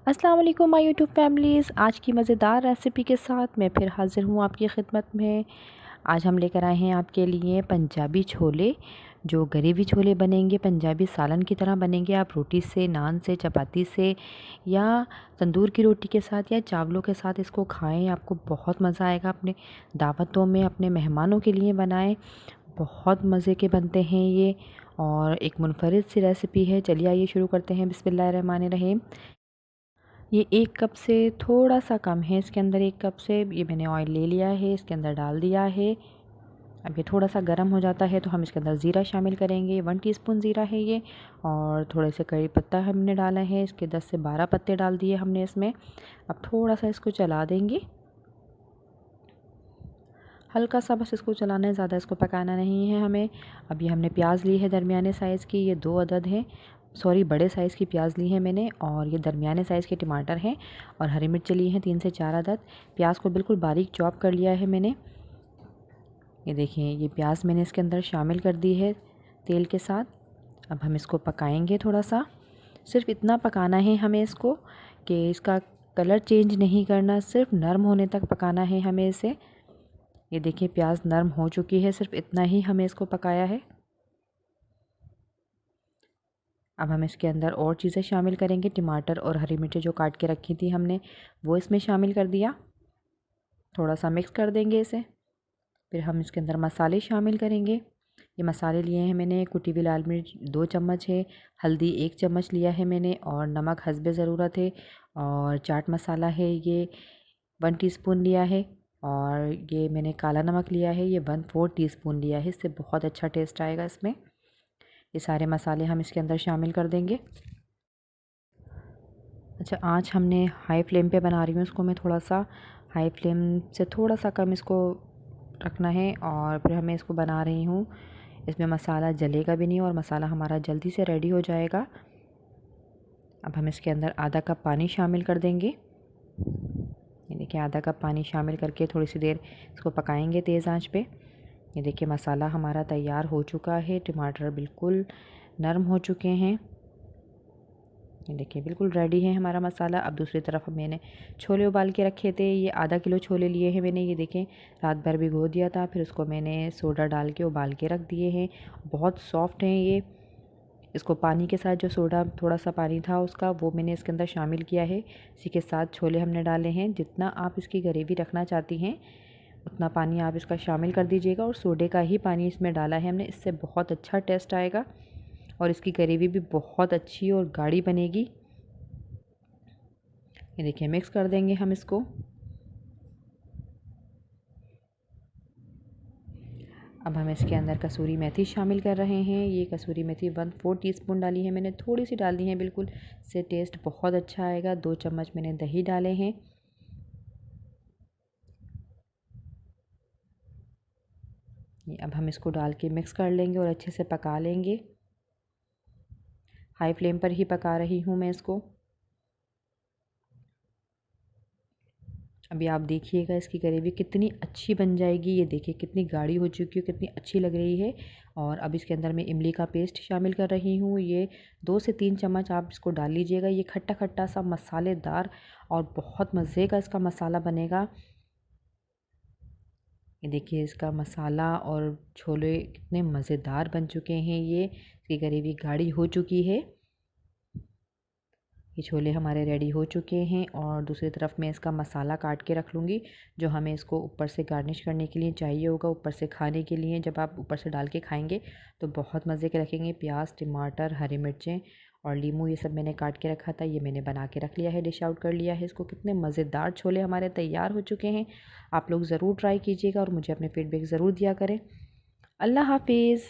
अस्सलाम वालेकुम my YouTube families. आज की मज़ेदार रेसिपी के साथ मैं फिर हाज़िर हूँ आपकी खिदमत में। आज हम लेकर आए हैं आपके लिए पंजाबी छोले, जो ग्रेवी छोले बनेंगे, पंजाबी सालन की तरह बनेंगे। आप रोटी से, नान से, चपाती से या तंदूर की रोटी के साथ या चावलों के साथ इसको खाएं, आपको बहुत मज़ा आएगा। अपने दावतों में अपने मेहमानों के लिए बनाएं, बहुत मज़े के बनते हैं ये और एक मुनफरिद सी रेसिपी है। चलिए आइए शुरू करते हैं। बिस्मिल्लाहिर्रहमानिर्रहीम। ये 1 कप से थोड़ा सा कम है, इसके अंदर 1 कप से ये मैंने ऑयल ले लिया है, इसके अंदर डाल दिया है। अब ये थोड़ा सा गर्म हो जाता है तो हम इसके अंदर ज़ीरा शामिल करेंगे। 1 टीस्पून ज़ीरा है ये और थोड़े से कड़ी पत्ता हमने डाला है, इसके 10 से 12 पत्ते डाल दिए हमने इसमें। अब थोड़ा सा इसको चला देंगे, हल्का सा बस इसको चलाना है, ज़्यादा इसको पकाना नहीं है हमें। अब ये हमने प्याज ली है दरमियाने साइज़ की, ये 2 अदद हैं, सॉरी बड़े साइज़ की प्याज ली है मैंने, और ये दरमियाने साइज़ के टमाटर हैं और हरी मिर्च ली हैं 3 से 4 अदद। प्याज को बिल्कुल बारीक चॉप कर लिया है मैंने। ये देखिए, ये प्याज मैंने इसके अंदर शामिल कर दी है तेल के साथ। अब हम इसको पकाएंगे थोड़ा सा, सिर्फ इतना पकाना है हमें इसको कि इसका कलर चेंज नहीं करना, सिर्फ नरम होने तक पकाना है हमें इसे। ये देखिए, प्याज नरम हो चुकी है, सिर्फ इतना ही हमें इसको पकाया है। अब हम इसके अंदर और चीज़ें शामिल करेंगे। टमाटर और हरी मिर्ची जो काट के रखी थी हमने, वो इसमें शामिल कर दिया। थोड़ा सा मिक्स कर देंगे इसे। फिर हम इसके अंदर मसाले शामिल करेंगे। ये मसाले लिए हैं मैंने, कुटी हुई लाल मिर्च 2 चम्मच है, हल्दी 1 चम्मच लिया है मैंने, और नमक हस्बे ज़रूरत है, और चाट मसाला है ये 1 टीस्पून लिया है, और ये मैंने काला नमक लिया है, ये 1/4 टीस्पून लिया है। इससे बहुत अच्छा टेस्ट आएगा इसमें। ये सारे मसाले हम इसके अंदर शामिल कर देंगे। अच्छा, आँच हमने हाई फ्लेम पे बना रही हूँ इसको मैं, थोड़ा सा हाई फ्लेम से थोड़ा सा कम इसको रखना है, और फिर हमें इसको बना रही हूँ। इसमें मसाला जलेगा भी नहीं और मसाला हमारा जल्दी से रेडी हो जाएगा। अब हम इसके अंदर आधा कप पानी शामिल कर देंगे। ये देखिए, आधा कप पानी शामिल करके थोड़ी सी देर इसको पकाएंगे तेज़ आंच पे। ये देखिए, मसाला हमारा तैयार हो चुका है, टमाटर बिल्कुल नरम हो चुके हैं। ये देखिए, बिल्कुल रेडी है हमारा मसाला। अब दूसरी तरफ मैंने छोले उबाल के रखे थे, ये आधा किलो छोले लिए हैं मैंने। ये देखें, रात भर भिगो दिया था, फिर उसको मैंने सोडा डाल के उबाल के रख दिए हैं। बहुत सॉफ्ट हैं ये। इसको पानी के साथ, जो सोडा थोड़ा सा पानी था उसका, वो मैंने इसके अंदर शामिल किया है। इसी के साथ छोले हमने डाले हैं। जितना आप इसकी ग्रेवी रखना चाहती हैं उतना पानी आप इसका शामिल कर दीजिएगा, और सोडे का ही पानी इसमें डाला है हमने। इससे बहुत अच्छा टेस्ट आएगा और इसकी ग्रेवी भी बहुत अच्छी और गाढ़ी बनेगी। ये देखिए, मिक्स कर देंगे हम इसको। अब हम इसके अंदर कसूरी मेथी शामिल कर रहे हैं। ये कसूरी मेथी 1/4 टीस्पून डाली है मैंने, थोड़ी सी डाली है बिल्कुल, इससे टेस्ट बहुत अच्छा आएगा। 2 चम्मच मैंने दही डाले हैं। ये अब हम इसको डाल के मिक्स कर लेंगे और अच्छे से पका लेंगे। हाई फ्लेम पर ही पका रही हूँ मैं इसको। अभी आप देखिएगा इसकी ग्रेवी कितनी अच्छी बन जाएगी। ये देखिए, कितनी गाढ़ी हो चुकी है, कितनी अच्छी लग रही है। और अब इसके अंदर मैं इमली का पेस्ट शामिल कर रही हूँ। ये 2 से 3 चम्मच आप इसको डाल लीजिएगा। ये खट्टा खट्टा सा मसालेदार और बहुत मज़े का इसका मसाला बनेगा। ये देखिए, इसका मसाला और छोले कितने मज़ेदार बन चुके हैं। ये इसकी ग्रेवी गाढ़ी हो चुकी है। ये छोले हमारे रेडी हो चुके हैं, और दूसरी तरफ मैं इसका मसाला काट के रख लूँगी, जो हमें इसको ऊपर से गार्निश करने के लिए चाहिए होगा, ऊपर से खाने के लिए। जब आप ऊपर से डाल के खाएंगे तो बहुत मज़े के रखेंगे। प्याज, टमाटर, हरी मिर्चें और नींबू, ये सब मैंने काट के रखा था, ये मैंने बना के रख लिया है, डिश आउट कर लिया है इसको। कितने मज़ेदार छोले हमारे तैयार हो चुके हैं। आप लोग ज़रूर ट्राई कीजिएगा और मुझे अपने फीडबैक ज़रूर दिया करें। अल्लाह हाफिज़।